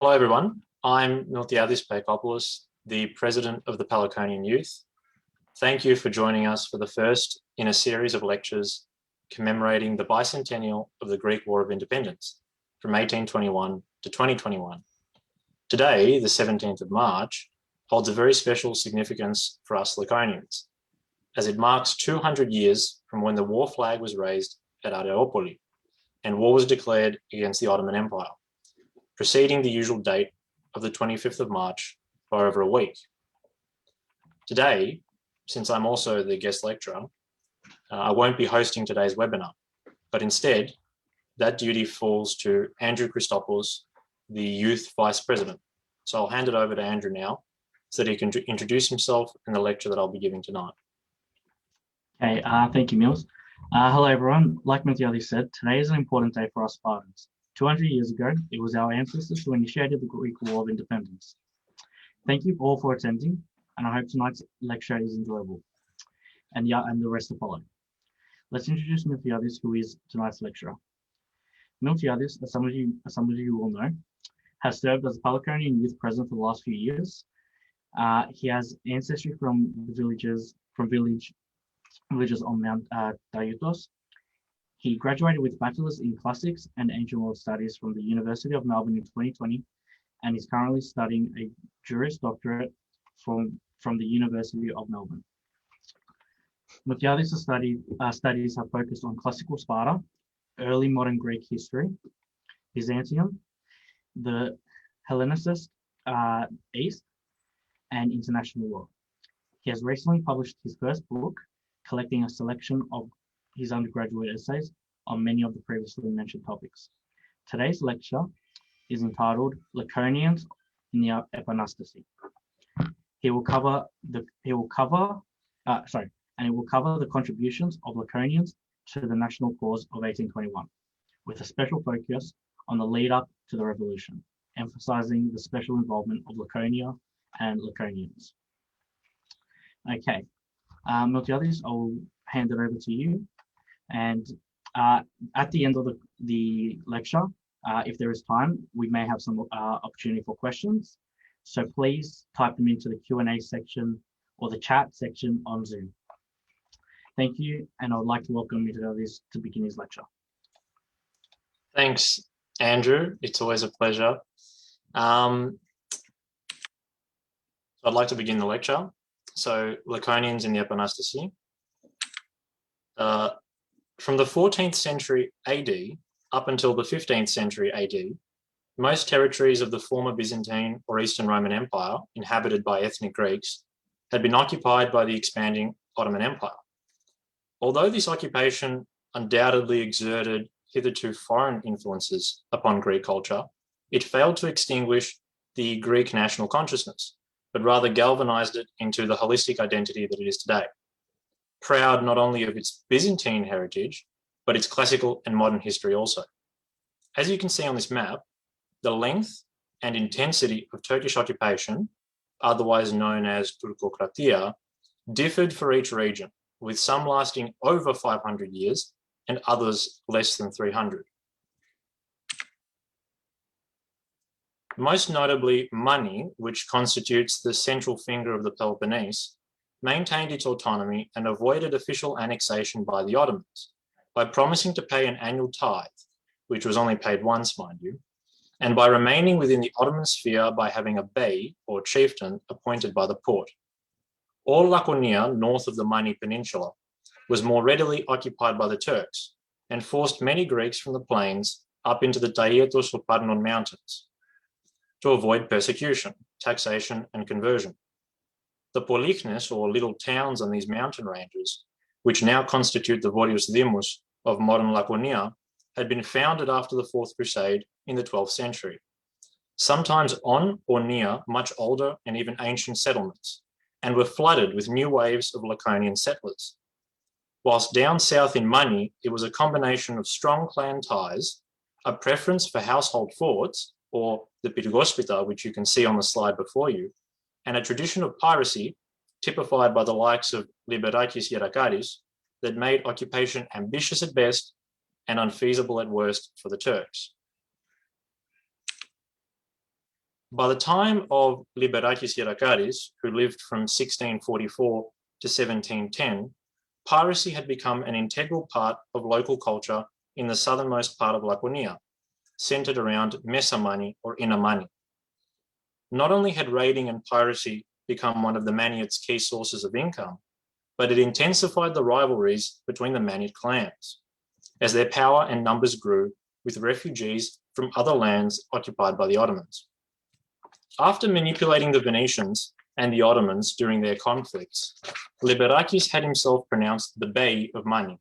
Hello everyone, I'm Miltiadis Paikopoulos, the President of the Pallaconian Youth. Thank you for joining us for the first in a series of lectures commemorating the bicentennial of the Greek War of Independence from 1821 to 2021. Today, the 17th of March, holds a very special significance for us Laconians, as it marks 200 years from when the war flag was raised at Areopolis and war was declared against the Ottoman Empire, preceding the usual date of the 25th of March by over a week. Today, since I'm also the guest lecturer, I won't be hosting today's webinar, but instead, that duty falls to Andrew Christopoulos, the Youth Vice President. So I'll hand it over to Andrew now so that he can introduce himself in the lecture that I'll be giving tonight. Okay, thank you, Mills. Hello, everyone. Like Miltiadis said, today is an important day for us Spartans. 200 years ago, it was our ancestors who initiated the Greek War of Independence. Thank you all for attending, and I hope tonight's lecture is enjoyable, and the rest to follow. Let's introduce Miltiadis, who is tonight's lecturer. Miltiadis, as some of you will know, has served as a Pallaconian youth president for the last few years. He has ancestry from villages on Mount Daiutos. He graduated with bachelor's in classics and ancient world studies from the University of Melbourne in 2020, and is currently studying a Juris Doctorate from the University of Melbourne. Miltiadis' studies have focused on classical Sparta, early modern Greek history, Byzantium, the Hellenicist East, and international law. He has recently published his first book, collecting a selection of his undergraduate essays on many of the previously mentioned topics. Today's lecture is entitled Laconians in the Epanastasi. It will cover the contributions of Laconians to the national cause of 1821, with a special focus on the lead up to the revolution, emphasizing the special involvement of Laconia and Laconians. Okay, Miltiadis, I will hand it over to you. And at the end of the lecture, if there is time, we may have some opportunity for questions. So please type them into the Q&A section or the chat section on Zoom. Thank you, and I would like to welcome Miltiadis to begin his lecture. Thanks, Andrew. It's always a pleasure. So I'd like to begin the lecture. So Laconians in the Epanastasi. From the 14th century AD up until the 15th century AD, most territories of the former Byzantine or Eastern Roman Empire, inhabited by ethnic Greeks, had been occupied by the expanding Ottoman Empire. Although this occupation undoubtedly exerted hitherto foreign influences upon Greek culture, it failed to extinguish the Greek national consciousness, but rather galvanized it into the holistic identity that it is today, proud not only of its Byzantine heritage, but its classical and modern history also. As you can see on this map, the length and intensity of Turkish occupation, otherwise known as Tourkokratia, differed for each region, with some lasting over 500 years and others less than 300. Most notably, Mani, which constitutes the central finger of the Peloponnese, maintained its autonomy and avoided official annexation by the Ottomans by promising to pay an annual tithe, which was only paid once, mind you, and by remaining within the Ottoman sphere by having a bey or chieftain appointed by the Porte. All Laconia, north of the Mani Peninsula, was more readily occupied by the Turks and forced many Greeks from the plains up into the Taygetos or Parnon mountains to avoid persecution, taxation, and conversion. The Polychnes, or little towns on these mountain ranges, which now constitute the Vorios Dimos of modern Laconia, had been founded after the Fourth Crusade in the 12th century, sometimes on or near much older and even ancient settlements, and were flooded with new waves of Laconian settlers. Whilst down south in Mani, it was a combination of strong clan ties, a preference for household forts, or the Pyrgospita, which you can see on the slide before you, and a tradition of piracy, typified by the likes of Liberakis Yerakaris, that made occupation ambitious at best and unfeasible at worst for the Turks. By the time of Liberakis Ierakaris, who lived from 1644 to 1710, piracy had become an integral part of local culture in the southernmost part of Laconia, centered around Mesamani or Inner Mani. Not only had raiding and piracy become one of the Maniots' key sources of income, but it intensified the rivalries between the Maniot clans, as their power and numbers grew with refugees from other lands occupied by the Ottomans. After manipulating the Venetians and the Ottomans during their conflicts, Liberakis had himself pronounced the Bey of Mani,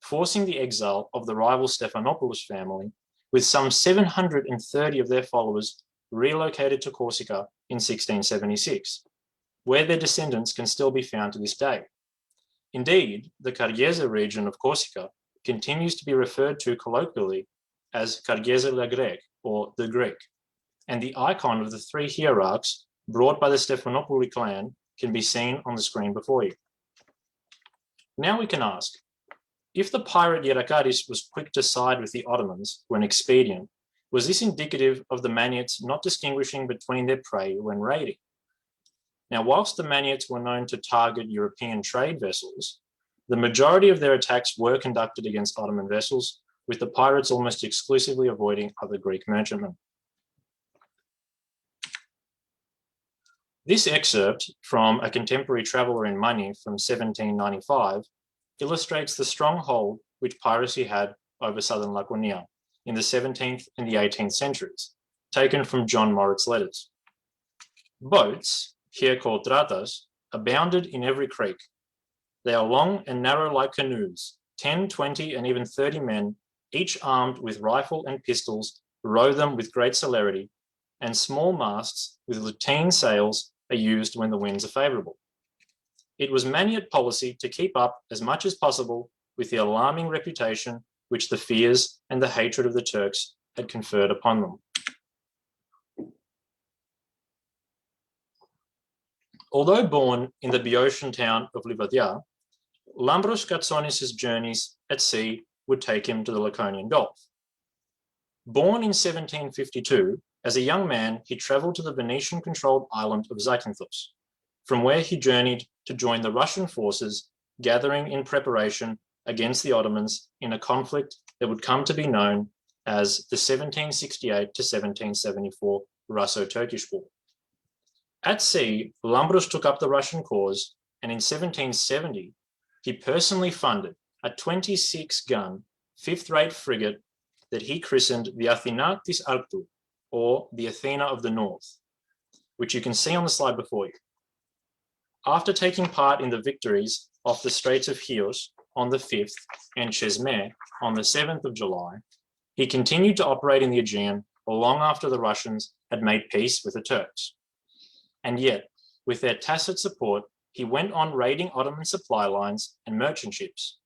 forcing the exile of the rival Stephanopoulos family, with some 730 of their followers relocated to Corsica in 1676, where their descendants can still be found to this day. Indeed, the Cargese region of Corsica continues to be referred to colloquially as Cargese la Grec, or the Greek, and the icon of the three hierarchs brought by the Stephanopouli clan can be seen on the screen before you. Now we can ask, if the pirate Ierakaris was quick to side with the Ottomans when expedient, was this indicative of the Maniots not distinguishing between their prey when raiding? Now, whilst the Maniots were known to target European trade vessels, the majority of their attacks were conducted against Ottoman vessels, with the pirates almost exclusively avoiding other Greek merchantmen. This excerpt from a contemporary traveller in Mani from 1795 illustrates the strong hold which piracy had over southern Laconia in the 17th and the 18th centuries, taken from John Morritt's letters. Boats, here called tratas, abounded in every creek. They are long and narrow like canoes. 10, 20, and even 30 men, each armed with rifle and pistols, row them with great celerity, and small masts with lateen sails are used when the winds are favourable. It was Maniot policy to keep up as much as possible with the alarming reputation which the fears and the hatred of the Turks had conferred upon them. Although born in the Boeotian town of Livadia, Lambros Katsonis' journeys at sea would take him to the Laconian Gulf. Born in 1752, as a young man, he travelled to the Venetian-controlled island of Zakynthos, from where he journeyed to join the Russian forces gathering in preparation against the Ottomans in a conflict that would come to be known as the 1768 to 1774 Russo-Turkish War. At sea, Lambros took up the Russian cause, and in 1770, he personally funded a 26-gun, fifth-rate frigate that he christened the Athina tis Arctou, or the Athena of the North, which you can see on the slide before you. After taking part in the victories off the Straits of Chios on the 5th and Chesme on the 7th of July, he continued to operate in the Aegean long after the Russians had made peace with the Turks. And yet, with their tacit support, he went on raiding Ottoman supply lines and merchant ships,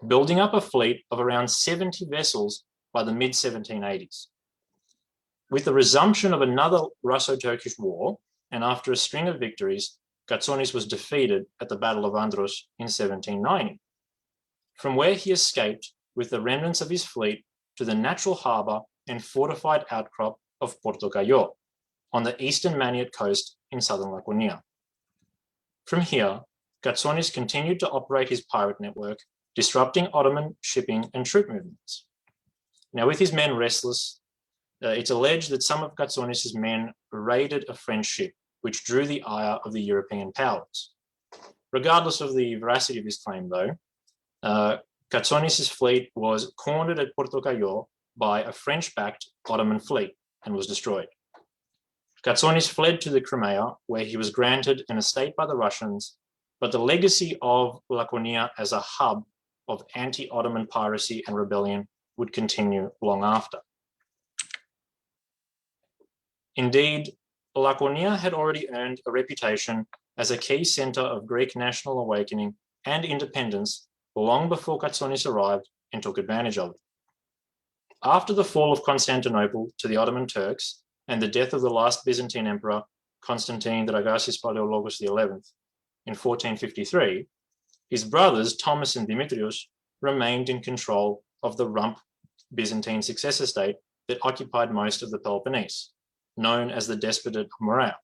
building up a fleet of around 70 vessels by the mid-1780s. With the resumption of another Russo-Turkish war, and after a string of victories, Katsonis was defeated at the Battle of Andros in 1790, from where he escaped with the remnants of his fleet to the natural harbour and fortified outcrop of Porto Cayo on the eastern Maniot coast in southern Laconia. From here, Katsonis continued to operate his pirate network, disrupting Ottoman shipping and troop movements. Now, with his men restless, it's alleged that some of Katsonis' men raided a French ship, which drew the ire of the European powers. Regardless of the veracity of this claim, though, Katsonis' fleet was cornered at Porto Cayo by a French-backed Ottoman fleet and was destroyed. Katsonis fled to the Crimea, where he was granted an estate by the Russians, but the legacy of Laconia as a hub of anti-Ottoman piracy and rebellion would continue long after. Indeed, Laconia had already earned a reputation as a key centre of Greek national awakening and independence long before Katsonis arrived and took advantage of it. After the fall of Constantinople to the Ottoman Turks and the death of the last Byzantine emperor, Constantine Dragasis Palaeologos XI, in 1453, his brothers Thomas and Dimitrios remained in control of the rump Byzantine successor state that occupied most of the Peloponnese, known as the Despotate of Morea.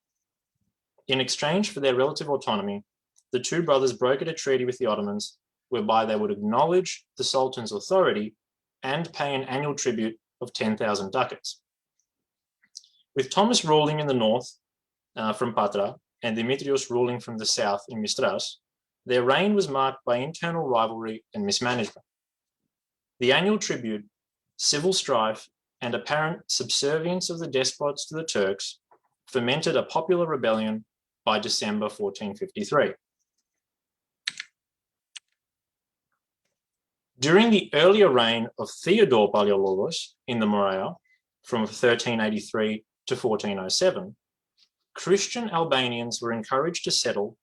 In exchange for their relative autonomy, the two brothers brokered a treaty with the Ottomans whereby they would acknowledge the Sultan's authority and pay an annual tribute of 10,000 ducats. With Thomas ruling in the north from Patra and Dimitrios ruling from the south in Mistras, their reign was marked by internal rivalry and mismanagement. The annual tribute, civil strife, and apparent subservience of the despots to the Turks fermented a popular rebellion by December 1453. During the earlier reign of Theodore Paleologos in the Morea from 1383 to 1407, Christian Albanians were encouraged to settle,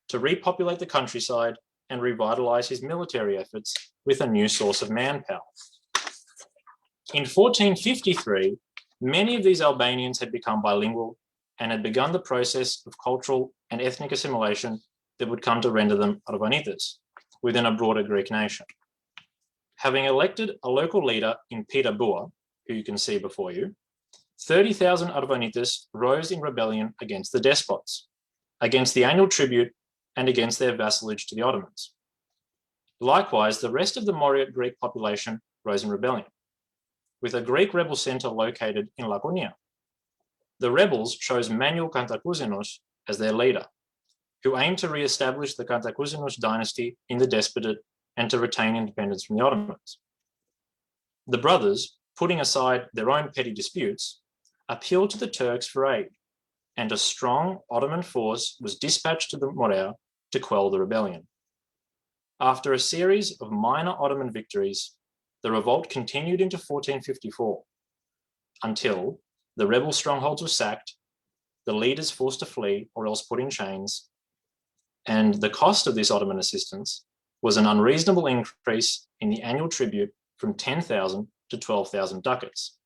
to repopulate the countryside, and revitalize his military efforts with a new source of manpower. In 1453, many of these Albanians had become bilingual and had begun the process of cultural and ethnic assimilation that would come to render them Arvanites within a broader Greek nation. Having elected a local leader in Peter Bua, who you can see before you, 30,000 Arvanites rose in rebellion against the despots, against the annual tribute, and against their vassalage to the Ottomans. Likewise, the rest of the Moreot Greek population rose in rebellion, with a Greek rebel center located in Laconia. The rebels chose Maniot Piracy as their leader, who aimed to re-establish the Cantacuzenos dynasty in the Despotate and to retain independence from the Ottomans. The brothers, putting aside their own petty disputes, appealed to the Turks for aid, and a strong Ottoman force was dispatched to the Morea to quell the rebellion. After a series of minor Ottoman victories, the revolt continued into 1454, until the rebel strongholds were sacked, the leaders forced to flee or else put in chains, and the cost of this Ottoman assistance was an unreasonable increase in the annual tribute from 10,000 to 12,000 ducats.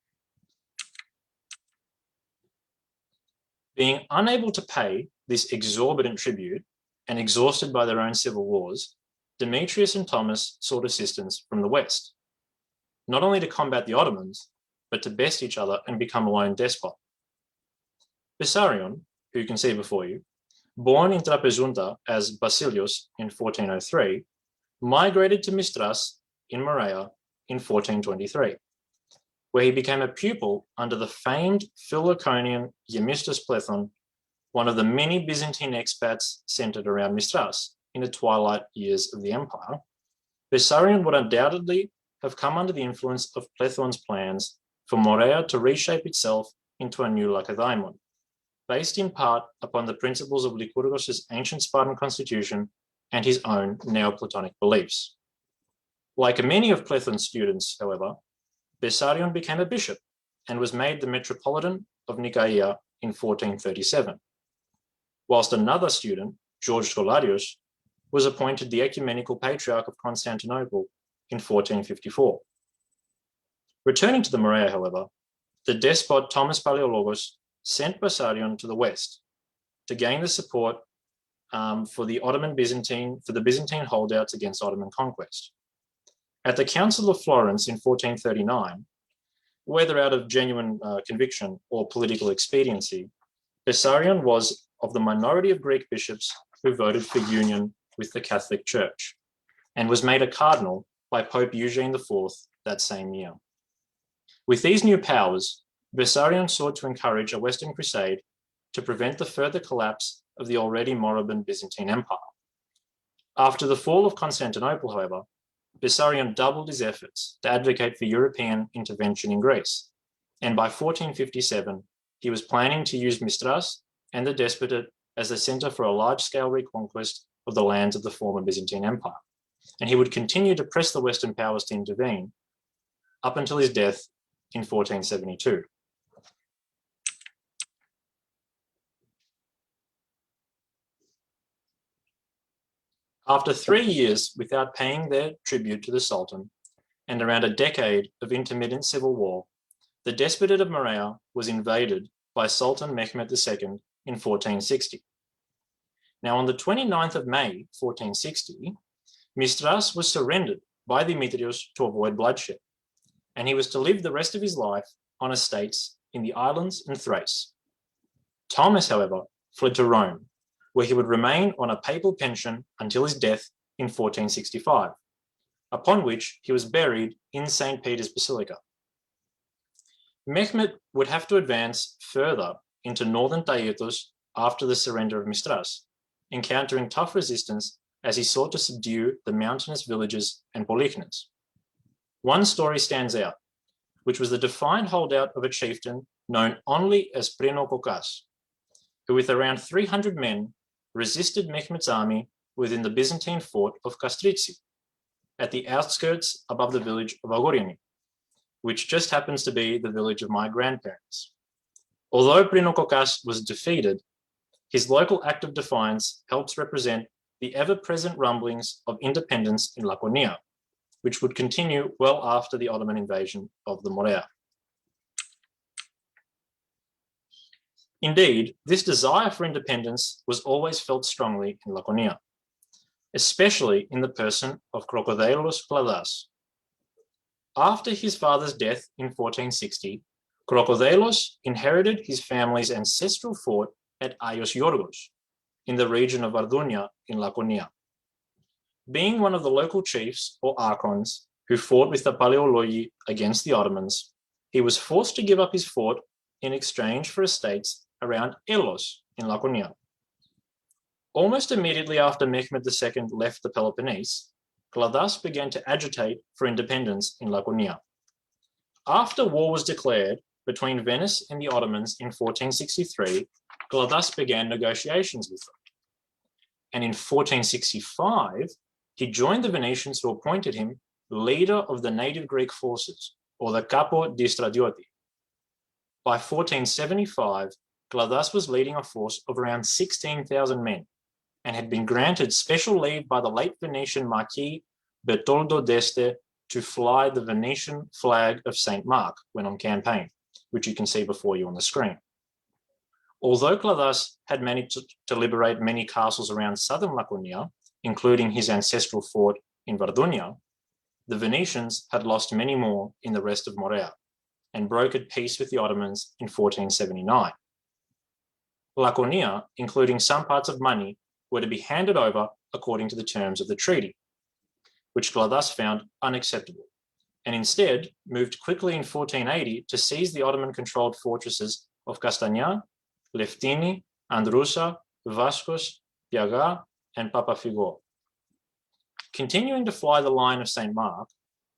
Being unable to pay this exorbitant tribute and exhausted by their own civil wars, Demetrius and Thomas sought assistance from the West, not only to combat the Ottomans, but to best each other and become a lone despot. Bessarion, who you can see before you, born in Trapezunta as Basilios in 1403, migrated to Mistras in Morea in 1423, where he became a pupil under the famed Laconian Gemistos Plethon, one of the many Byzantine expats centered around Mistras in the twilight years of the empire. Bessarion would undoubtedly have come under the influence of Plethon's plans for Morea to reshape itself into a new Lacedaemon, based in part upon the principles of Lycurgos' ancient Spartan constitution and his own Neoplatonic beliefs. Like many of Plethon's students, however, Bessarion became a bishop and was made the Metropolitan of Nicaea in 1437, whilst another student, George Scholarios, was appointed the Ecumenical Patriarch of Constantinople in 1454. Returning to the Morea, however, the despot Thomas Paleologos sent Bessarion to the west to gain the support for the Byzantine holdouts against Ottoman conquest. At the Council of Florence in 1439, whether out of genuine conviction or political expediency, Bessarion was of the minority of Greek bishops who voted for union with the Catholic Church, and was made a cardinal by Pope Eugene IV that same year. With these new powers, Bessarion sought to encourage a Western crusade to prevent the further collapse of the already moribund Byzantine Empire. After the fall of Constantinople, however, Bessarion doubled his efforts to advocate for European intervention in Greece, and by 1457, he was planning to use Mistras and the Despotate as the center for a large-scale reconquest of the lands of the former Byzantine Empire, and he would continue to press the Western powers to intervene up until his death in 1472. After 3 years without paying their tribute to the Sultan, and around a decade of intermittent civil war, the Despotate of Morea was invaded by Sultan Mehmed II in 1460. Now, on the 29th of May, 1460, Mistras was surrendered by Dimitrios to avoid bloodshed, and he was to live the rest of his life on estates in the islands and Thrace. Thomas, however, fled to Rome, where he would remain on a papal pension until his death in 1465, upon which he was buried in St. Peter's Basilica. Mehmed would have to advance further into northern Taygetus after the surrender of Mistras, encountering tough resistance as he sought to subdue the mountainous villages and Polychnas. One story stands out, which was the defiant holdout of a chieftain known only as Pyrgospita, who with around 300 men resisted Mehmed's army within the Byzantine fort of Kastritsi, at the outskirts above the village of Agoriani, which just happens to be the village of my grandparents. Although Pyrgospita was defeated, his local act of defiance helps represent the ever-present rumblings of independence in Laconia, which would continue well after the Ottoman invasion of the Morea. Indeed, this desire for independence was always felt strongly in Laconia, especially in the person of Krokodilos Kladas. After his father's death in 1460, Krokodilos inherited his family's ancestral fort at Aios Yorgos, in the region of Ardunia in Laconia. Being one of the local chiefs or archons who fought with the Paleologi against the Ottomans, he was forced to give up his fort in exchange for estates around Elos in Laconia. Almost immediately after Mehmed II left the Peloponnese, Kladas began to agitate for independence in Laconia. After war was declared between Venice and the Ottomans in 1463, Kladas began negotiations with them. And in 1465, he joined the Venetians who appointed him leader of the native Greek forces, or the Capo di Stradioti. By 1475, Kladas was leading a force of around 16,000 men and had been granted special leave by the late Venetian Marquis Bertoldo d'Este to fly the Venetian flag of St. Mark when on campaign, which you can see before you on the screen. Although Kladas had managed to liberate many castles around southern Laconia, including his ancestral fort in Vardunia, the Venetians had lost many more in the rest of Morea and brokered peace with the Ottomans in 1479. Laconia, including some parts of Mani, were to be handed over according to the terms of the treaty, which Kladas found unacceptable, and instead moved quickly in 1480 to seize the Ottoman-controlled fortresses of Castagna, Leftini, Androusa, Vascos, Piaga, and Papafigo. Continuing to fly the line of St. Mark,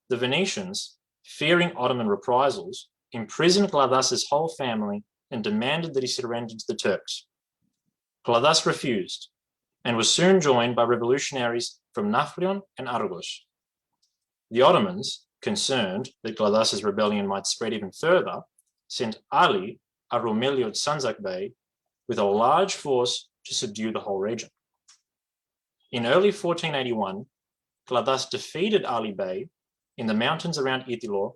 the Venetians, fearing Ottoman reprisals, imprisoned Kladas's whole family and demanded that he surrender to the Turks. Kladas refused and was soon joined by revolutionaries from Nafplion and Argos. The Ottomans, concerned that Kladas's rebellion might spread even further, sent Ali, a Romeliot Sanzak Bey, with a large force to subdue the whole region. In early 1481, Kladas defeated Ali Bey in the mountains around Itilo,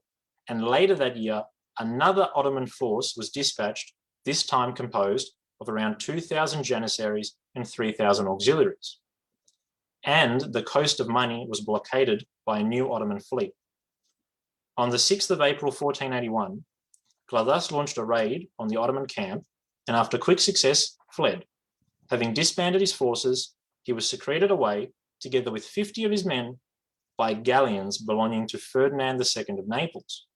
and later that year, another Ottoman force was dispatched, this time composed of around 2,000 Janissaries and 3,000 auxiliaries. And the coast of Mani was blockaded by a new Ottoman fleet. On the 6th of April 1481, Kladas launched a raid on the Ottoman camp and after quick success fled. Having disbanded his forces, he was secreted away together with 50 of his men by galleons belonging to Ferdinand II of Naples.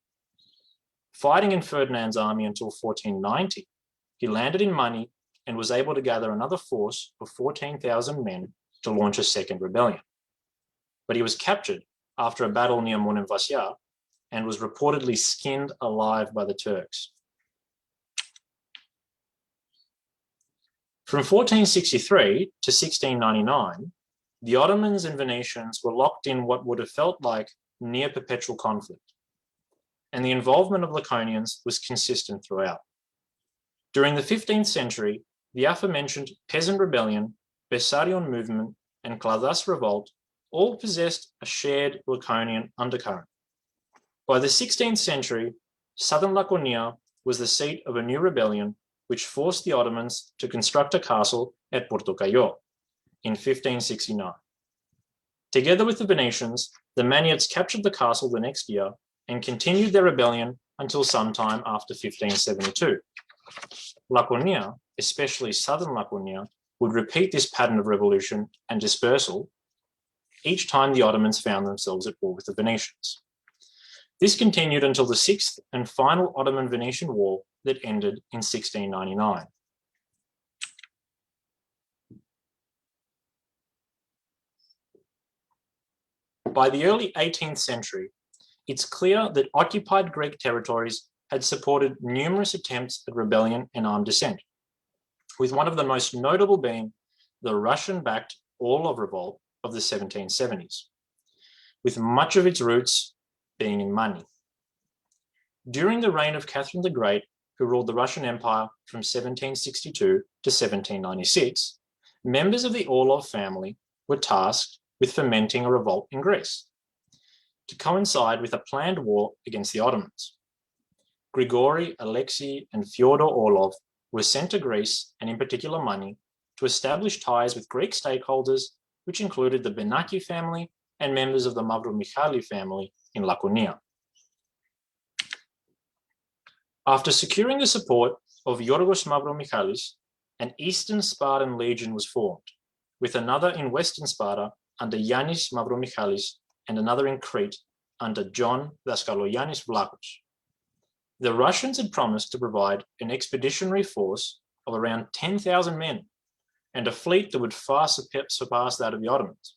Fighting in Ferdinand's army until 1490, he landed in Mani and was able to gather another force of 14,000 men to launch a second rebellion. But he was captured after a battle near Monemvasia and was reportedly skinned alive by the Turks. From 1463 to 1699, the Ottomans and Venetians were locked in what would have felt like near perpetual conflict, and the involvement of Laconians was consistent throughout. During the 15th century, the aforementioned peasant rebellion, Bessarion movement, and Kladas revolt all possessed a shared Laconian undercurrent. By the 16th century, southern Laconia was the seat of a new rebellion which forced the Ottomans to construct a castle at Portocayo in 1569. Together with the Venetians, the Maniots captured the castle the next year and continued their rebellion until sometime after 1572. Laconia, especially southern Laconia, would repeat this pattern of revolution and dispersal each time the Ottomans found themselves at war with the Venetians. This continued until the sixth and final Ottoman-Venetian War that ended in 1699. By the early 18th century, it's clear that occupied Greek territories had supported numerous attempts at rebellion and armed dissent, with one of the most notable being the Russian-backed Orlov Revolt of the 1770s, with much of its roots being in money. During the reign of Catherine the Great, who ruled the Russian Empire from 1762 to 1796, members of the Orlov family were tasked with fomenting a revolt in Greece, to coincide with a planned war against the Ottomans. Grigory, Alexei, and Fyodor Orlov were sent to Greece, and in particular money, to establish ties with Greek stakeholders, which included the Benaki family and members of the Mavromichalis family in Laconia. After securing the support of Yorgos Mavromichalis, an Eastern Spartan legion was formed, with another in Western Sparta under Yannis Mavromichalis and another in Crete under John Daskaloyannis Vlachos. The Russians had promised to provide an expeditionary force of around 10,000 men and a fleet that would far surpass that of the Ottomans.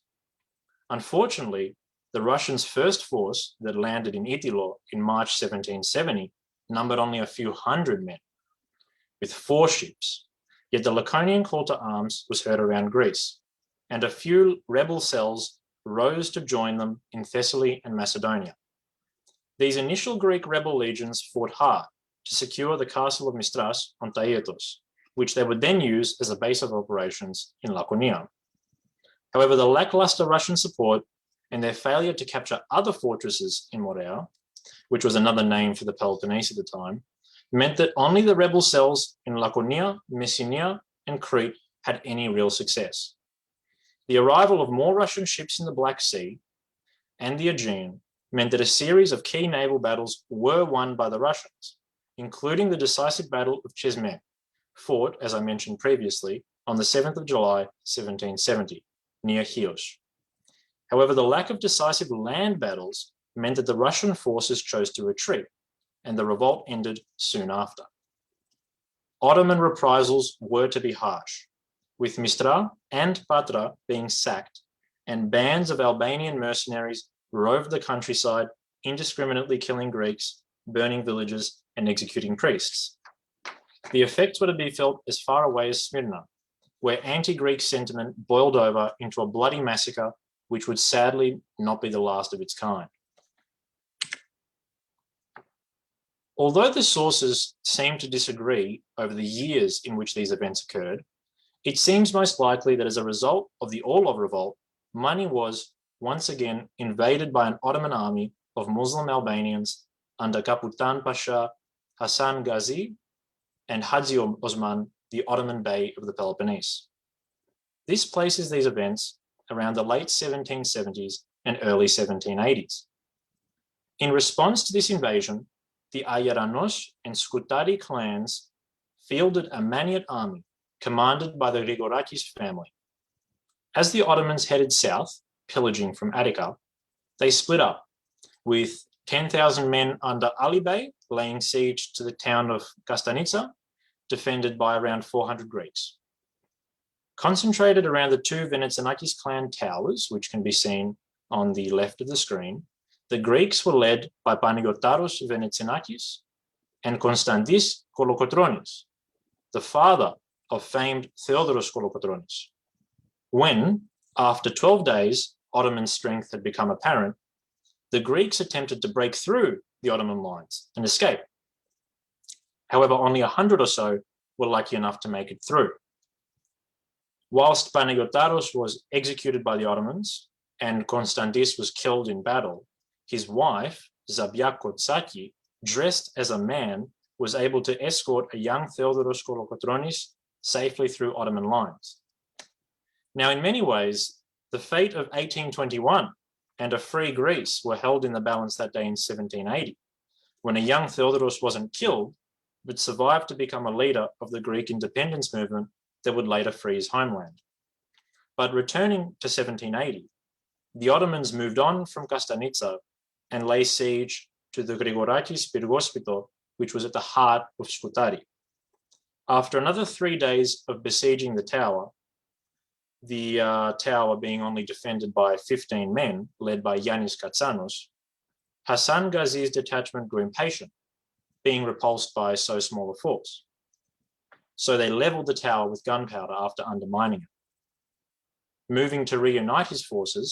Unfortunately, the Russians' first force that landed in Itilo in March 1770 numbered only a few hundred men, with 4 ships, yet the Laconian call to arms was heard around Greece, and a few rebel cells rose to join them in Thessaly and Macedonia. These initial Greek rebel legions fought hard to secure the castle of Mistras on Taiatos, which they would then use as a base of operations in Laconia. However, the lackluster Russian support and their failure to capture other fortresses in Morea, which was another name for the Peloponnese at the time, meant that only the rebel cells in Laconia, Messenia, and Crete had any real success. The arrival of more Russian ships in the Black Sea and the Aegean meant that a series of key naval battles were won by the Russians, including the decisive Battle of Chesme, fought, as I mentioned previously, on the 7th of July, 1770, near Chios. However, the lack of decisive land battles meant that the Russian forces chose to retreat, and the revolt ended soon after. Ottoman reprisals were to be harsh, with Mistra and Patra being sacked, and bands of Albanian mercenaries roved the countryside, indiscriminately killing Greeks, burning villages, and executing priests. The effects were to be felt as far away as Smyrna, where anti-Greek sentiment boiled over into a bloody massacre, which would sadly not be the last of its kind. Although the sources seem to disagree over the years in which these events occurred, it seems most likely that as a result of the Orlov Revolt, Mani was once again invaded by an Ottoman army of Muslim Albanians under Kapetan Pasha Hassan Ghazi and Hadzi Osman, the Ottoman Bey of the Peloponnese. This places these events around the late 1770s and early 1780s. In response to this invasion, the Ayaranos and Skoutari clans fielded a Maniot army commanded by the Grigorakis family. As the Ottomans headed south, pillaging from Attica, they split up, with 10,000 men under Ali Bey laying siege to the town of Kastanica, defended by around 400 Greeks. Concentrated around the 2 Venetsinakis clan towers, which can be seen on the left of the screen, the Greeks were led by Panagiotaros Venetsinakis and Konstantis Kolokotronis, the father of famed Theodoros Kolokotronis. When, after 12 days, Ottoman strength had become apparent, the Greeks attempted to break through the Ottoman lines and escape. However, only 100 or so were lucky enough to make it through. Whilst Panagiotaros was executed by the Ottomans and Konstantis was killed in battle, his wife, Zabia Kotsaki, dressed as a man, was able to escort a young Theodoros Kolokotronis safely through Ottoman lines. Now, in many ways, the fate of 1821 and a free Greece were held in the balance that day in 1780, when a young Theodoros wasn't killed, but survived to become a leader of the Greek independence movement that would later free his homeland. But returning to 1780, the Ottomans moved on from Kastanitsa and lay siege to the Grigorakis Pyrgospita, which was at the heart of Scutari. After another 3 days of besieging the tower being only defended by 15 men, led by Yannis Katsanos, Hassan Ghazi's detachment grew impatient, being repulsed by so small a force. So they leveled the tower with gunpowder after undermining it. Moving to reunite his forces,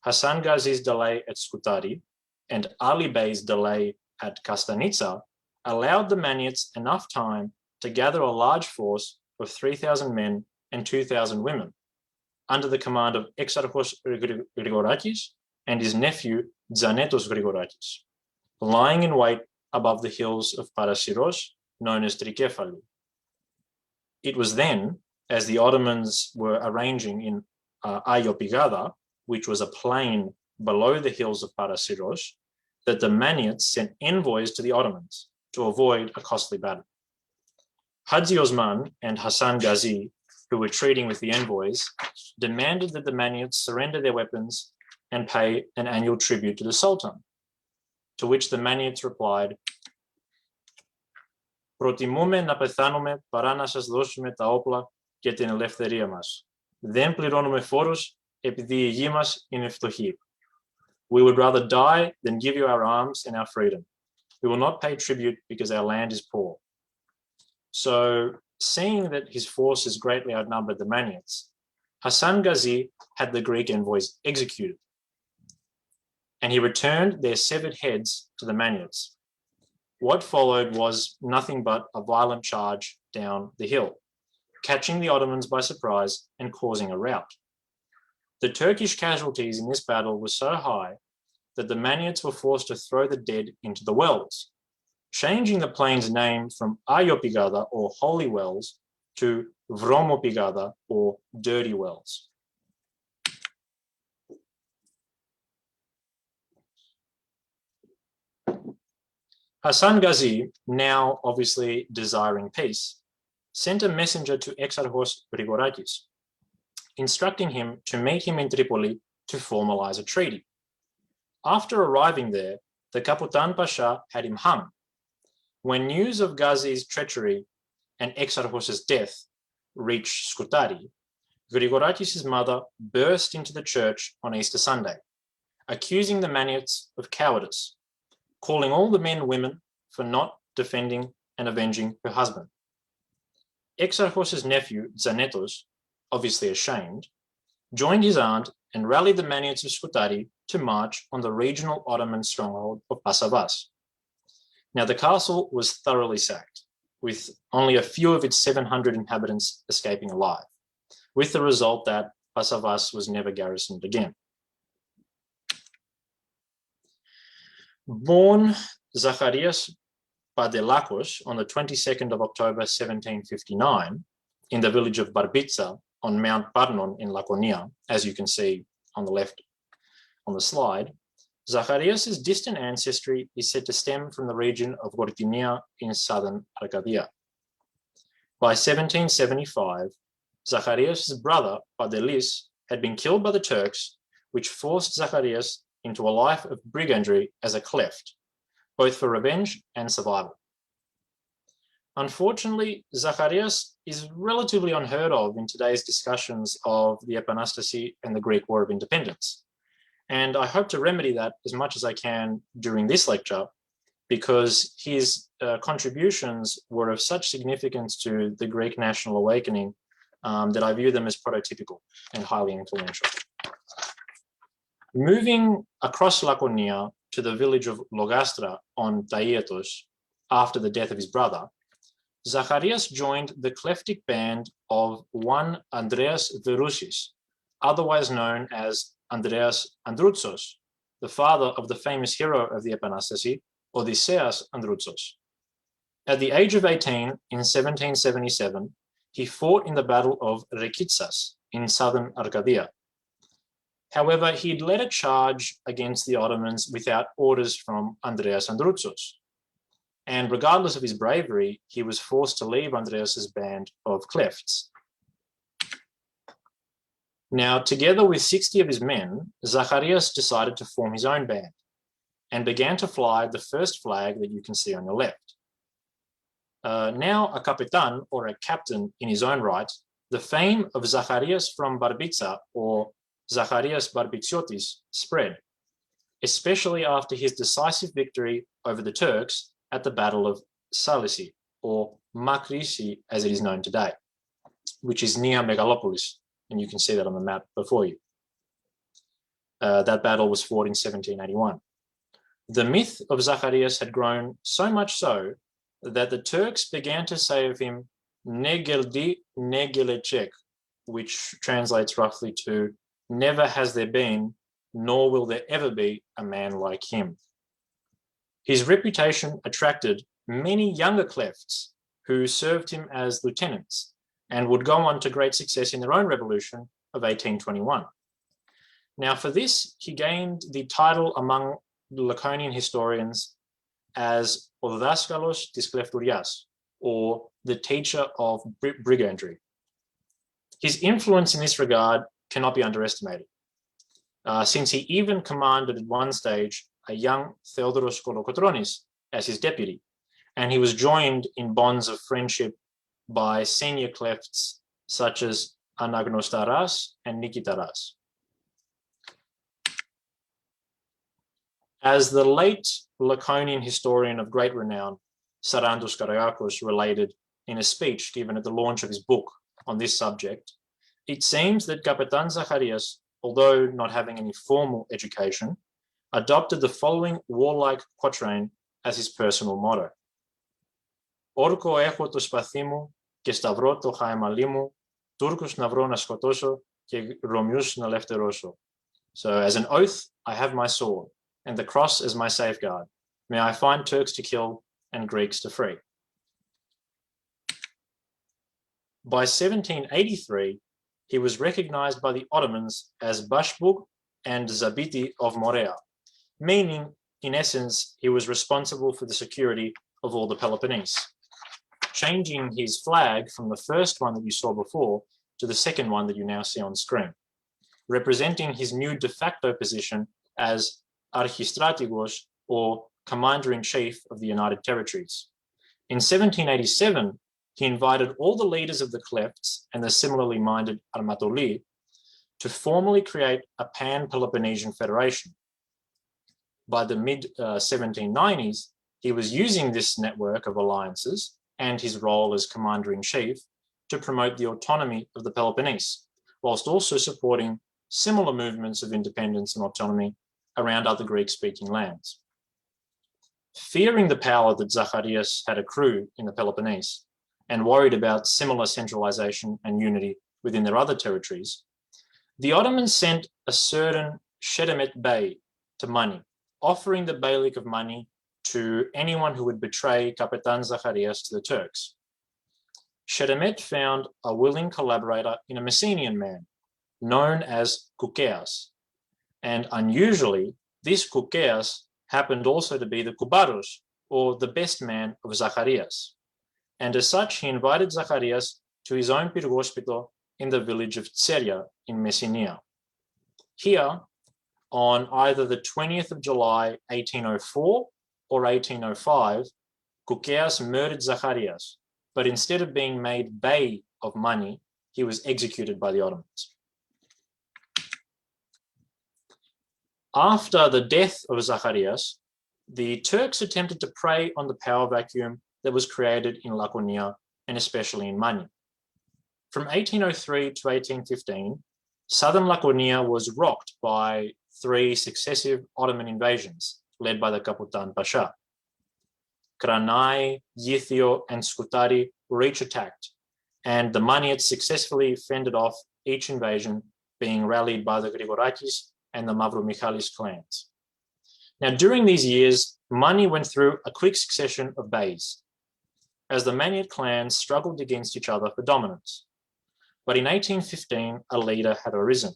Hassan Ghazi's delay at Scutari and Ali Bey's delay at Kastanitsa allowed the Maniots enough time to gather a large force of 3,000 men and 2,000 women under the command of Exarchos Grigorakis and his nephew Zanetos Grigorakis, lying in wait above the hills of Parasiros, known as Trikefali. It was then, as the Ottomans were arranging in Areopolis, which was a plain below the hills of Parasiros, that the Maniots sent envoys to the Ottomans to avoid a costly battle. Hadzi Osman and Hassan Ghazi, who were treating with the envoys, demanded that the Maniots surrender their weapons and pay an annual tribute to the Sultan, to which the Maniots replied, «Προτιμούμε να πεθάνουμε παρά να σας δώσουμε τα όπλα και την ελευθερία μας. Δεν πληρώνουμε φόρους επειδή η γη μας είναι φτωχή. We would rather die than give you our arms and our freedom. We will not pay tribute because our land is poor.» So, seeing that his forces greatly outnumbered the Maniots, Hassan Ghazi had the Greek envoys executed, and he returned their severed heads to the Maniots. What followed was nothing but a violent charge down the hill, catching the Ottomans by surprise and causing a rout. The Turkish casualties in this battle were so high that the Maniots were forced to throw the dead into the wells, changing the plain's name from Areopolis or Holy Wells to Vromopolis or Dirty Wells. Hassan Ghazi, now obviously desiring peace, sent a messenger to Exarchos Grigorakis, instructing him to meet him in Tripoli to formalize a treaty. After arriving there, the Kapetan Pasha had him hung. When news of Ghazi's treachery and Exarchos' death reached Scutari, Grigorakis' mother burst into the church on Easter Sunday, accusing the Maniots of cowardice, calling all the men women for not defending and avenging her husband. Exarchos' nephew, Zanetos, obviously ashamed, joined his aunt and rallied the Maniots of Scutari to march on the regional Ottoman stronghold of Passavas. Now, the castle was thoroughly sacked, with only a few of its 700 inhabitants escaping alive, with the result that Passavas was never garrisoned again. Born Zacharias Barbitsiotis on the 22nd of October 1759 in the village of Barbitsa on Mount Parnon in Laconia, as you can see on the left on the slide, Zacharias' distant ancestry is said to stem from the region of Gortynia in southern Arcadia. By 1775, Zacharias' brother, Padelis, had been killed by the Turks, which forced Zacharias into a life of brigandry as a Klepht, both for revenge and survival. Unfortunately, Zacharias is relatively unheard of in today's discussions of the Epanastasi and the Greek War of Independence. And I hope to remedy that as much as I can during this lecture, because his contributions were of such significance to the Greek national awakening that I view them as prototypical and highly influential. Moving across Laconia to the village of Logastra on Taietos after the death of his brother, Zacharias joined the Klephtic band of one Andreas Verousis, otherwise known as Andreas Androutsos, the father of the famous hero of the Epanastasi, Odysseus Androutsos. At the age of 18, in 1777, he fought in the Battle of Rekitsas in southern Arcadia. However, he'd led a charge against the Ottomans without orders from Andreas Androutsos, and regardless of his bravery, he was forced to leave Andreas's band of Klephts. Now, together with 60 of his men, Zacharias decided to form his own band and began to fly the first flag that you can see on your left. Now a Kapetan, or a captain in his own right, the fame of Zacharias from Barbitsa, or Zacharias Barbitsiotis, spread, especially after his decisive victory over the Turks at the Battle of Salisi, or Makrisi as it is known today, which is near Megalopolis, and you can see that on the map before you. That battle was fought in 1781. The myth of Zacharias had grown so much so that the Turks began to say of him, Negeldi Negelecek, which translates roughly to, never has there been, nor will there ever be a man like him. His reputation attracted many younger Klefts who served him as lieutenants and would go on to great success in their own revolution of 1821. Now, for this, he gained the title among Laconian historians as O Daskalos tis Klefturias, or the teacher of brigandry. His influence in this regard cannot be underestimated, since he even commanded at one stage a young Theodoros Kolokotronis as his deputy, and he was joined in bonds of friendship by senior Klefts such as Anagnostaras and Nikitaras. As the late Laconian historian of great renown, Sarandos Karagiakos, related in a speech given at the launch of his book on this subject, it seems that Kapetan Zacharias, although not having any formal education, adopted the following warlike quatrain as his personal motto. Όρκο έχω το σπαθί μου και σταυρό το χαεμαλί μου, Τούρκους να βρω να σκοτώσω και Ρωμιούς να ελευθερώσω. So, as an oath, I have my sword, and the cross as my safeguard. May I find Turks to kill and Greeks to free. By 1783, he was recognized by the Ottomans as Bashbug and Zabiti of Morea, meaning, in essence, he was responsible for the security of all the Peloponnese, changing his flag from the first one that you saw before to the second one that you now see on screen, representing his new de facto position as Archistratigos, or Commander-in-Chief of the United Territories. In 1787, he invited all the leaders of the Klefts and the similarly minded Armatoli to formally create a pan-Peloponnesian federation. By the mid-1790s, he was using this network of alliances and his role as Commander-in-Chief to promote the autonomy of the Peloponnese, whilst also supporting similar movements of independence and autonomy around other Greek-speaking lands. Fearing the power that Zacharias had accrued in the Peloponnese and worried about similar centralization and unity within their other territories, the Ottomans sent a certain Shedemet Bey to Mani, offering the beylik of Mani to anyone who would betray Kapetan Zacharias to the Turks. Shedemet found a willing collaborator in a Messenian man known as Koukeas, and unusually, this Koukeas happened also to be the Koubaros, or the best man of Zacharias. And as such, he invited Zacharias to his own Pyrgospita in the village of Tseria in Messenia. Here, on either the 20th of July, 1804 or 1805, Koukeas murdered Zacharias, but instead of being made Bey of Mani, he was executed by the Ottomans. After the death of Zacharias, the Turks attempted to prey on the power vacuum that was created in Laconia and especially in Mani. From 1803 to 1815, southern Laconia was rocked by 3 successive Ottoman invasions led by the Kapetan Pasha. Kranai, Yithio, and Skutari were each attacked, and the Maniots successfully fended off each invasion, being rallied by the Grigorakis and the Mavromichalis clans. Now, during these years, Mani went through a quick succession of beys, as the Maniot clans struggled against each other for dominance. But in 1815, a leader had arisen.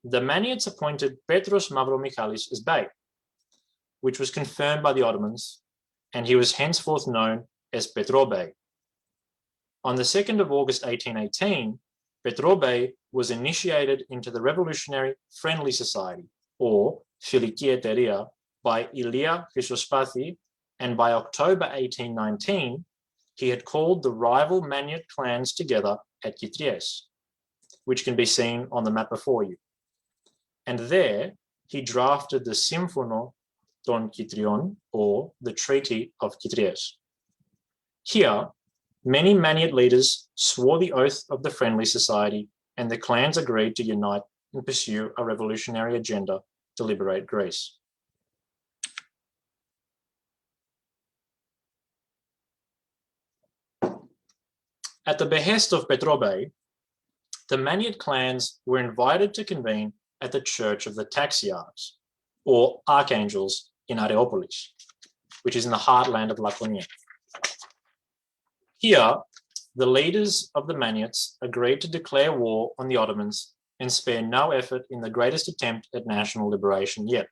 The Maniots appointed Petrobey Mavromichalis as bey, which was confirmed by the Ottomans, and he was henceforth known as Petrobey. On the 2nd of August 1818, Petrobey was initiated into the Revolutionary Friendly Society, or Philiki Eteria, by Ilia Chrysospathi, and by October 1819, he had called the rival Maniot clans together at Kytries, which can be seen on the map before you. And there, he drafted the Symphono των Kytrion, or the Treaty of Kytries. Here, many Maniot leaders swore the oath of the Friendly Society, and the clans agreed to unite and pursue a revolutionary agenda to liberate Greece. At the behest of Petrobey, the Maniot clans were invited to convene at the Church of the Taxiarchs, or Archangels, in Areopolis, which is in the heartland of Laconia. Here, the leaders of the Maniots agreed to declare war on the Ottomans and spare no effort in the greatest attempt at national liberation yet.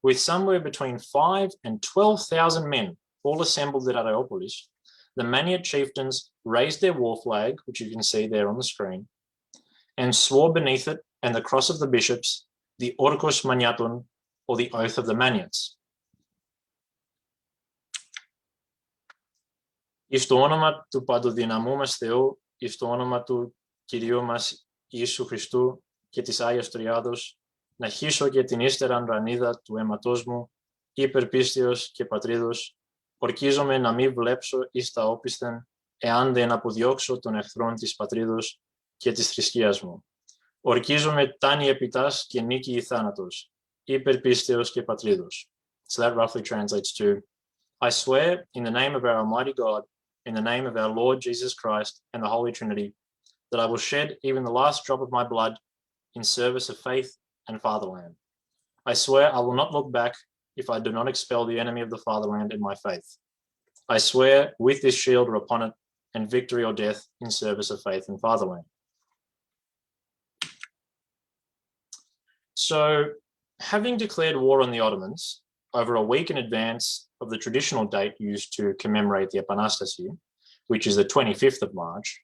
With somewhere between 5,000 and 12,000 men all assembled at Areopolis, the Maniot chieftains raised their war flag, which you can see there on the screen, and swore beneath it and the cross of the bishops, the Orkos Maniaton, or the oath of the Maniots. Εις το όνομα του παντοδυναμού μας Θεού, εις το όνομα του Κυρίου μας Ιησού Χριστού και της Άγιας Τριάδος, να χύσω και την ύστεραν ρανίδα του αίματός μου, υπερπίστεως και πατρίδος, ορκίζομαι να μην βλέψω εις τα όπισθεν, εάν δεν αποδιώξω των εχθρών της πατρίδος και της θρησκείας μου. Ορκίζομαι τάνη επιτάς και νίκη ή θάνατος, υπερπίστεως και πατρίδος. So that roughly translates to, I swear in the name of our Almighty God, in the name of our Lord Jesus Christ and the Holy Trinity, that I will shed even the last drop of my blood in service of faith and fatherland. I swear I will not look back if I do not expel the enemy of the fatherland in my faith. I swear with this shield or upon it, and victory or death in service of faith and fatherland. So, having declared war on the Ottomans over a week in advance of the traditional date used to commemorate the Epanastasi, which is the 25th of March,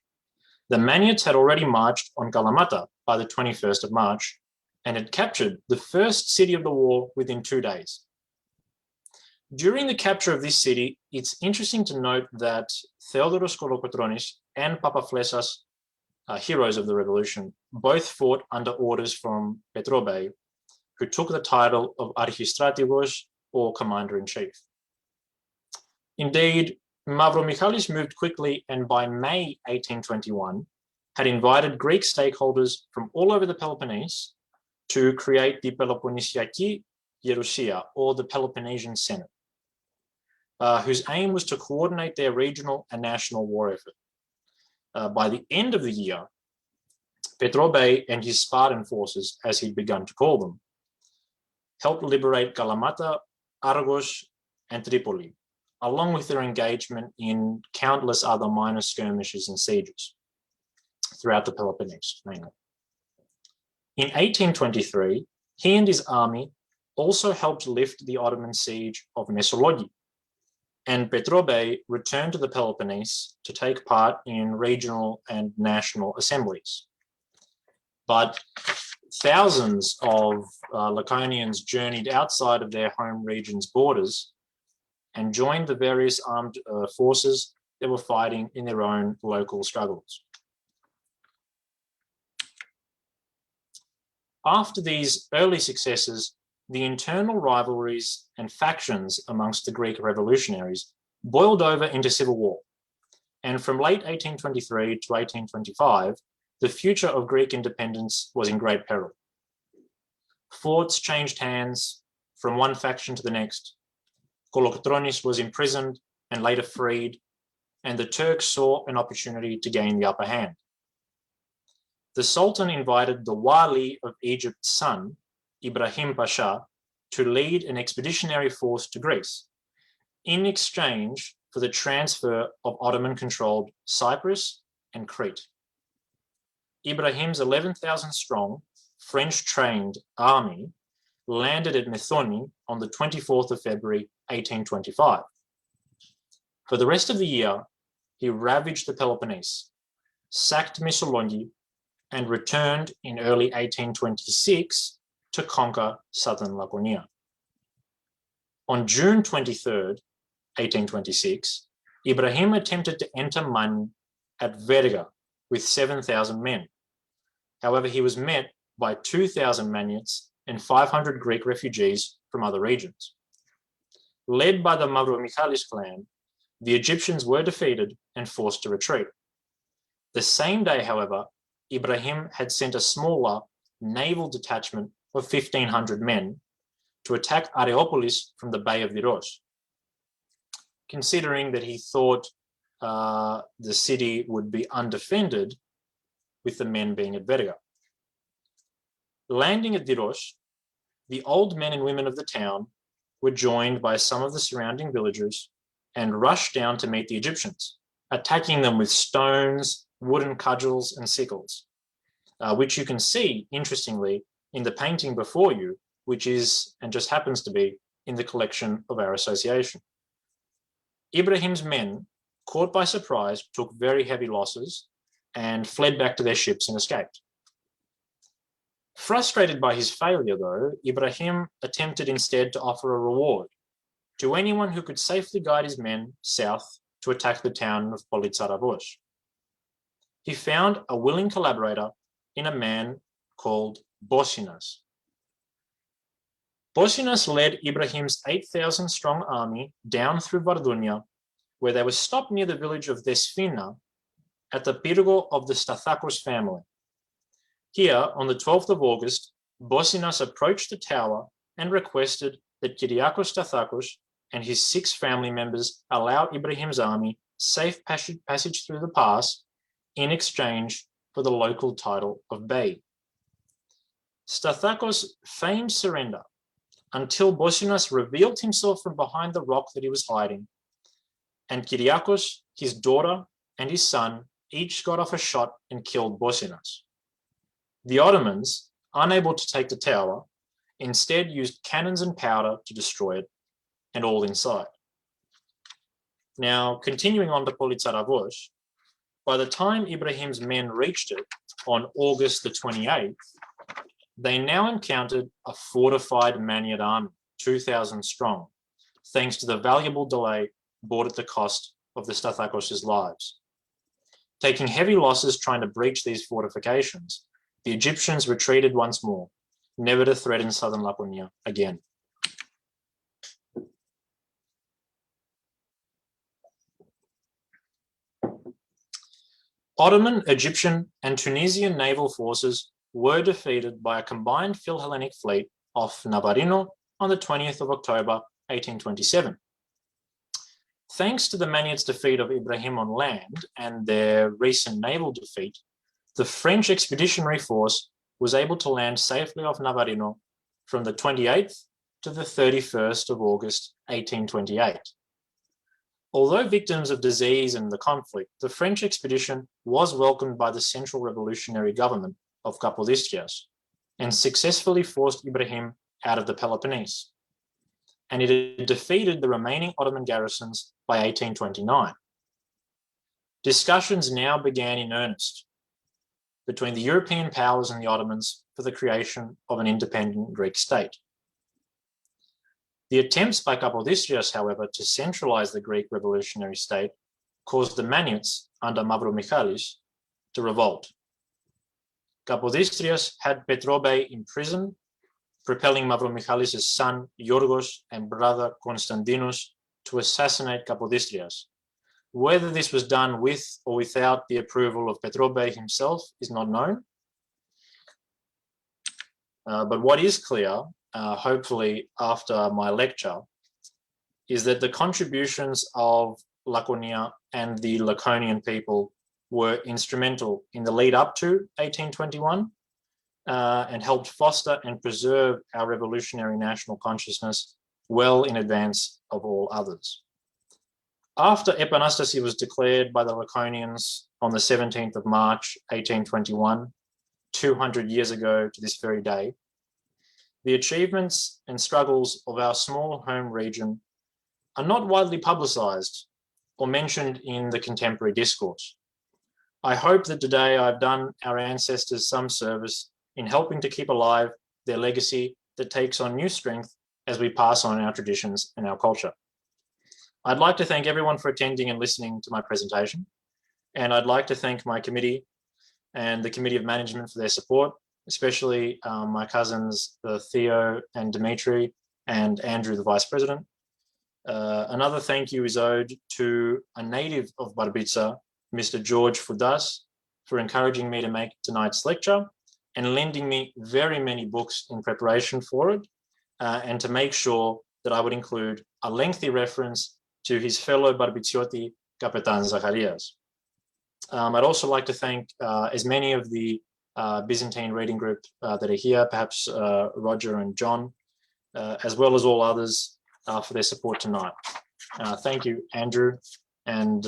the Maniots had already marched on Kalamata by the 21st of March and had captured the first city of the war within 2 days. During the capture of this city, it's interesting to note that Theodoros Kolokotronis and Papaflessas, heroes of the revolution, both fought under orders from Petrobey, who took the title of Archistratigos, or Commander-in-Chief. Indeed, Mavromichalis moved quickly and by May 1821 had invited Greek stakeholders from all over the Peloponnese to create the Peloponnesiaki Gerousia, or the Peloponnesian Senate, whose aim was to coordinate their regional and national war effort. By the end of the year, Petrobey and his Spartan forces, as he'd begun to call them, helped liberate Kalamata, Argos, and Tripoli, along with their engagement in countless other minor skirmishes and sieges throughout the Peloponnese, mainly. In 1823, he and his army also helped lift the Ottoman siege of Mesologi, and Petrobey returned to the Peloponnese to take part in regional and national assemblies. But thousands of Laconians journeyed outside of their home region's borders and joined the various armed forces that were fighting in their own local struggles. After these early successes, the internal rivalries and factions amongst the Greek revolutionaries boiled over into civil war. And from late 1823 to 1825, the future of Greek independence was in great peril. Forts changed hands from one faction to the next. Kolokotronis was imprisoned and later freed, and the Turks saw an opportunity to gain the upper hand. The Sultan invited the Wali of Egypt's son, Ibrahim Pasha, to lead an expeditionary force to Greece in exchange for the transfer of Ottoman-controlled Cyprus and Crete. Ibrahim's 11,000-strong, French-trained army landed at Methoni on the 24th of February, 1825. For the rest of the year, he ravaged the Peloponnese, sacked Missolonghi, and returned in early 1826 to conquer southern Laconia. On June 23rd, 1826, Ibrahim attempted to enter Mani at Verga with 7,000 men. However, he was met by 2,000 Maniots and 500 Greek refugees from other regions. Led by the Mavromichalis clan, the Egyptians were defeated and forced to retreat. The same day, however, Ibrahim had sent a smaller naval detachment of 1,500 men to attack Areopolis from the Bay of Diros, considering that he thought the city would be undefended with the men being at Verga. Landing at Diros, the old men and women of the town were joined by some of the surrounding villagers and rushed down to meet the Egyptians, attacking them with stones, wooden cudgels, and sickles, which you can see, interestingly, in the painting before you, which is, and just happens to be, in the collection of our association. Ibrahim's men, caught by surprise, took very heavy losses and fled back to their ships and escaped. Frustrated by his failure, though, Ibrahim attempted instead to offer a reward to anyone who could safely guide his men south to attack the town of Politsaravos. He found a willing collaborator in a man called Bosinas. Bosinas led Ibrahim's 8,000-strong army down through Vardunia, where they were stopped near the village of Desfina at the Pyrgo of the Stathakos family. Here, on the 12th of August, Bosinas approached the tower and requested that Kyriakos Stathakos and his 6 family members allow Ibrahim's army safe passage through the pass in exchange for the local title of Bey. Stathakos feigned surrender until Bosinas revealed himself from behind the rock that he was hiding, and Kyriakos, his daughter, and his son each got off a shot and killed Bosinas. The Ottomans, unable to take the tower, instead used cannons and powder to destroy it, and all inside. Now, continuing on to Politsaravos, by the time Ibrahim's men reached it on August the 28th, they now encountered a fortified Maniot army, 2,000 strong, thanks to the valuable delay bought at the cost of the Stathakos' lives. Taking heavy losses trying to breach these fortifications, the Egyptians retreated once more, never to threaten southern Laconia again. Ottoman, Egyptian, and Tunisian naval forces were defeated by a combined Philhellenic fleet off Navarino on the 20th of October, 1827. Thanks to the Maniots' defeat of Ibrahim on land and their recent naval defeat, the French expeditionary force was able to land safely off Navarino from the 28th to the 31st of August, 1828. Although victims of disease and the conflict, the French expedition was welcomed by the Central Revolutionary Government of Kapodistrias and successfully forced Ibrahim out of the Peloponnese, and it had defeated the remaining Ottoman garrisons by 1829. Discussions now began in earnest between the European powers and the Ottomans for the creation of an independent Greek state. The attempts by Kapodistrias, however, to centralize the Greek revolutionary state caused the Maniots under Mavromichalis to revolt. Kapodistrias had Petrobey imprisoned, propelling Mavromichalis' son Yorgos and brother Konstantinos to assassinate Kapodistrias. Whether this was done with or without the approval of Petrobey himself is not known. But what is clear, hopefully after my lecture, is that the contributions of Laconia and the Laconian people were instrumental in the lead up to 1821 and helped foster and preserve our revolutionary national consciousness well in advance of all others. After Epanastasi was declared by the Laconians on the 17th of March, 1821, 200 years ago to this very day, the achievements and struggles of our small home region are not widely publicized or mentioned in the contemporary discourse. I hope that today I've done our ancestors some service in helping to keep alive their legacy that takes on new strength as we pass on our traditions and our culture. I'd like to thank everyone for attending and listening to my presentation, and I'd like to thank my committee and the Committee of Management for their support, especially my cousins Theo and Dimitri and Andrew, the Vice President. Another thank you is owed to a native of Barbitsa, Mr. George Fudas, for encouraging me to make tonight's lecture and lending me very many books in preparation for it, and to make sure that I would include a lengthy reference to his fellow Barbitsioti, Kapetan Zacharias. I'd also like to thank as many of the Byzantine reading group that are here, perhaps Roger and John, as well as all others for their support tonight. Thank you, Andrew, and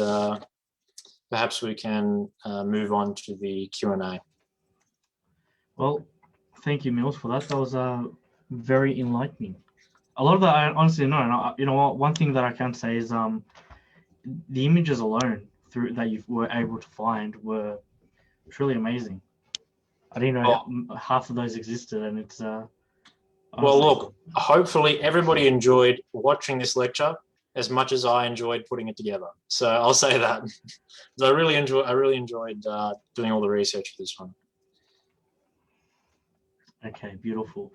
perhaps we can move on to the Q&A. Well, thank you, Mills, for that. That was very enlightening. A lot of that I honestly know. And you know what? One thing that I can say is the images alone that you were able to find were truly amazing. I didn't know half of those existed, and it's. Well, look, hopefully everybody enjoyed watching this lecture as much as I enjoyed putting it together. So I'll say that. I really enjoyed doing all the research for this one. Okay, beautiful.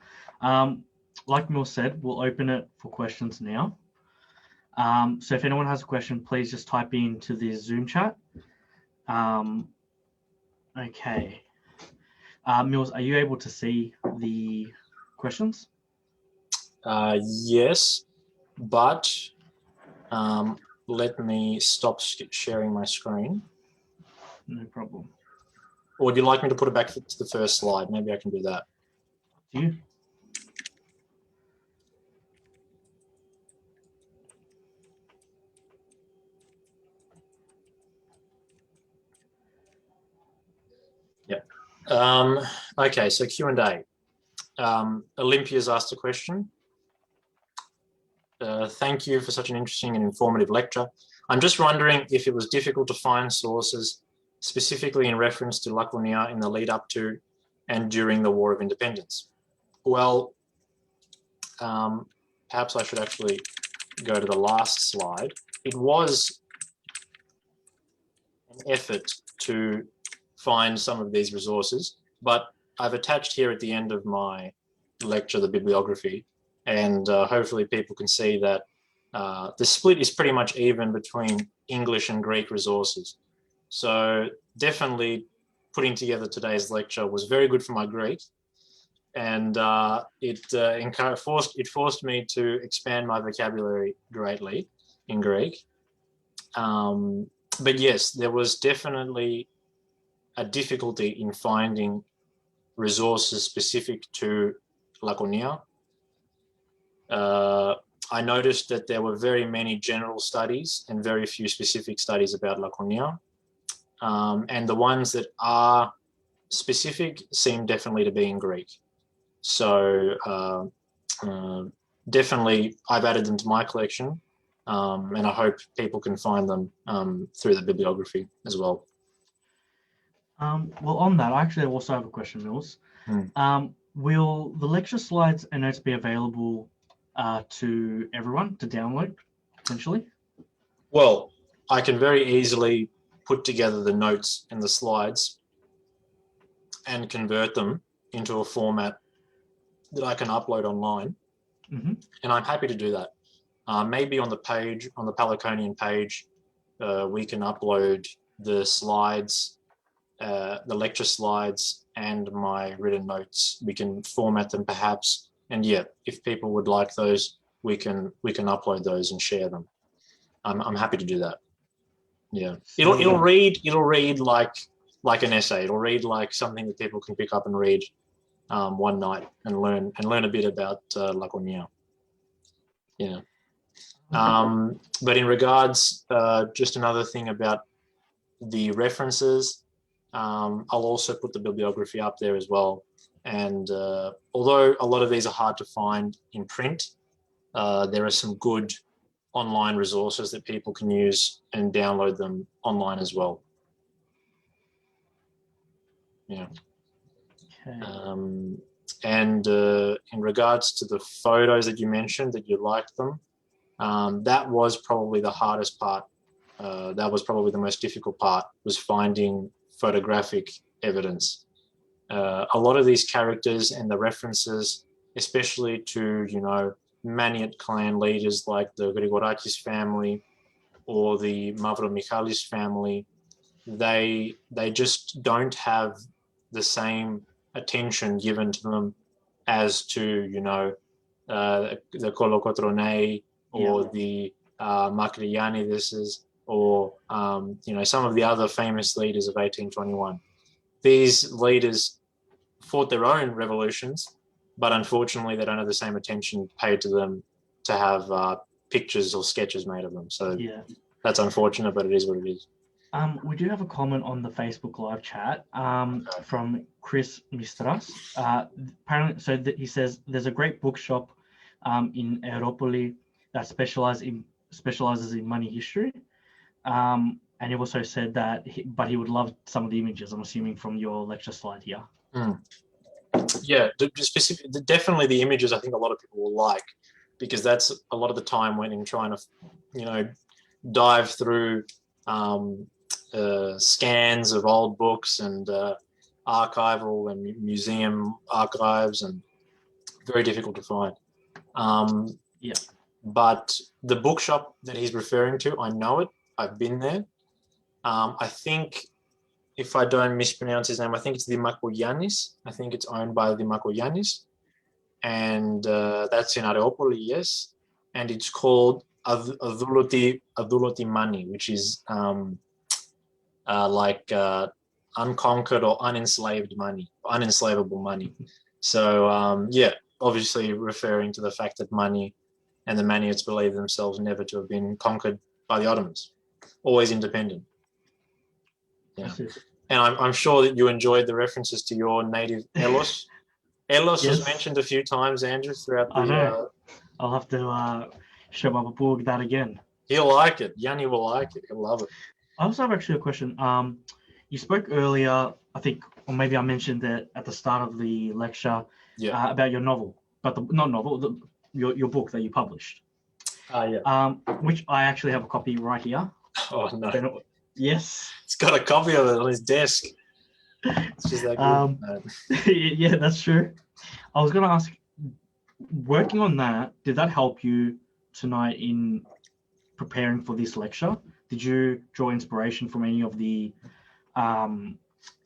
Like Mill said, we'll open it for questions now. So if anyone has a question, please just type into the Zoom chat. Okay. Mills, are you able to see the questions? Yes, but let me stop sharing my screen. No problem. Or would you like me to put it back to the first slide? Maybe I can do that. Do you? Yeah. Okay, so Q&A. Olympia's asked a question. Thank you for such an interesting and informative lecture. I'm just wondering if it was difficult to find sources specifically in reference to Laconia in the lead up to and during the War of Independence. Well, perhaps I should actually go to the last slide. It was an effort to find some of these resources, but I've attached here at the end of my lecture the bibliography, and hopefully people can see that the split is pretty much even between English and Greek resources. So definitely putting together today's lecture was very good for my Greek, and it forced me to expand my vocabulary greatly in Greek. But yes, there was definitely a difficulty in finding resources specific to Laconia. I noticed that there were very many general studies and very few specific studies about Laconia. And the ones that are specific seem definitely to be in Greek. So definitely I've added them to my collection, and I hope people can find them through the bibliography as well. Well, on that, I actually also have a question, Mills. Will the lecture slides and notes be available to everyone to download, potentially? Well, I can very easily put together the notes and the slides and convert them into a format that I can upload online. Mm-hmm. And I'm happy to do that. Maybe on the page, on the Pallaconian page, we can upload the slides, the lecture slides and my written notes. We can format them perhaps. And yeah, if people would like those, we can upload those and share them. I'm happy to do that. Yeah, it'll read like an essay. It'll read like something that people can pick up and read one night and learn a bit about Laconia. Yeah. But in regards, just another thing about the references, I'll also put the bibliography up there as well. And although a lot of these are hard to find in print, there are some good online resources that people can use and download them online as well. Yeah. Okay. And in regards to the photos that you mentioned, that you liked them, that was probably the hardest part. That was probably the most difficult part, was finding photographic evidence. A lot of these characters and the references, especially to, Maniot clan leaders like the Grigorakis family or the Mavromichalis family, they just don't have the same attention given to them as to, the Kolokotrone or the Makriyanidis or, some of the other famous leaders of 1821. These leaders fought their own revolutions, but unfortunately they don't have the same attention paid to them to have pictures or sketches made of them. So that's unfortunate, but it is what it is. We do have a comment on the Facebook live chat from Chris Mistras. Apparently, he says there's a great bookshop in Areopolis that specializes in money history. And he also said that, but he would love some of the images, I'm assuming, from your lecture slide here. Yeah, definitely the images I think a lot of people will like, because that's a lot of the time when you're trying to, dive through scans of old books and archival and museum archives, and very difficult to find. But the bookshop that he's referring to, I know it. I've been there. I think, if I don't mispronounce his name, I think it's the Makoyanis. I think it's owned by the Makoyanis. And that's in Areopolis, yes. And it's called Aduloti money, which is like unconquered or unenslaved money, unenslavable money. So, obviously referring to the fact that money and the Maniots believe themselves never to have been conquered by the Ottomans, always independent. Yeah. And I'm sure that you enjoyed the references to your native Elos. Elos was mentioned a few times, Andrew, throughout the... I know. I'll have to show my book that again. He'll like it. Yanni will like it. He'll love it. I also have actually a question. You spoke earlier, I think, or maybe I mentioned it at the start of the lecture, about your novel, but your book that you published. Which I actually have a copy right here. Oh, no. Yes. He's got a copy of it on his desk. It's just that good. Yeah, that's true. I was going to ask, working on that, did that help you tonight in preparing for this lecture? Did you draw inspiration from any of the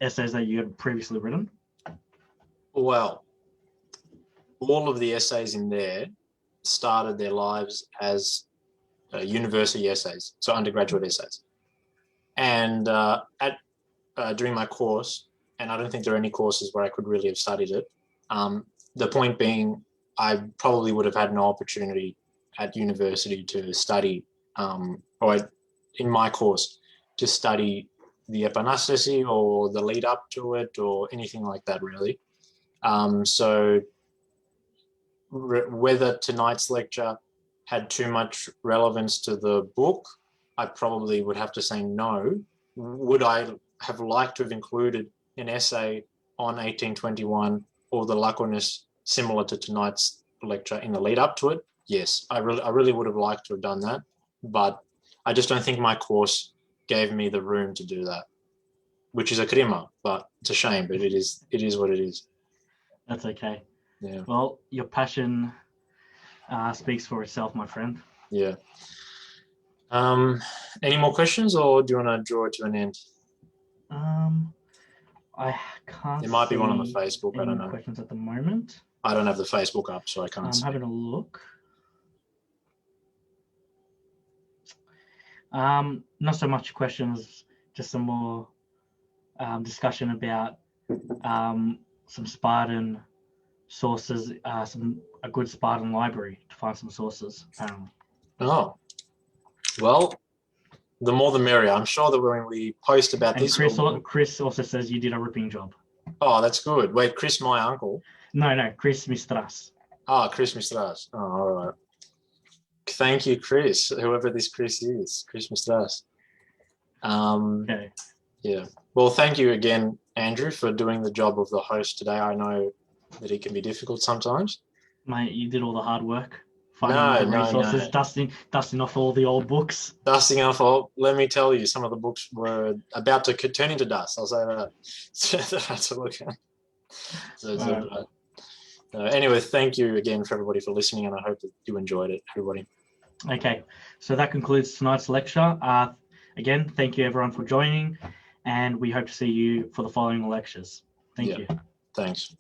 essays that you had previously written? Well, all of the essays in there started their lives as university essays, so undergraduate essays. And during my course, and I don't think there are any courses where I could really have studied it, the point being, I probably would have had no opportunity at university to study, or in my course, to study the Epanastasi or the lead up to it or anything like that, really. So whether tonight's lecture had too much relevance to the book, I probably would have to say no. Would I have liked to have included an essay on 1821 or the Laconians similar to tonight's lecture in the lead up to it? Yes, I really would have liked to have done that, but I just don't think my course gave me the room to do that, which is a crima, but it's a shame, but it is what it is. That's okay. Yeah. Well, your passion speaks for itself, my friend. Yeah. Any more questions, or do you want to draw it to an end? I can't. There might be one on the Facebook. I don't know. Questions at the moment. I don't have the Facebook up, so I can't see. I'm having a look. Not so much questions, just some more discussion about some Spartan sources, a good Spartan library to find some sources, apparently. Oh, well, the more the merrier. I'm sure that when we post about this... Chris also says you did a ripping job. Oh, that's good. Wait, Chris, my uncle? No, Chris Mistras. Ah, Chris Mistras. Oh, all right. Thank you, Chris, whoever this Chris is, Chris Mistras. Okay. Yeah. Well, thank you again, Andrew, for doing the job of the host today. I know that it can be difficult sometimes. Mate, you did all the hard work, finding all the resources, dusting off all the old books. Dusting off all, let me tell you, some of the books were about to turn into dust. I'll say that. To look at. Anyway, thank you again for everybody for listening, and I hope that you enjoyed it, everybody. Okay, so that concludes tonight's lecture. Again, thank you everyone for joining, and we hope to see you for the following lectures. Thank you. Thanks.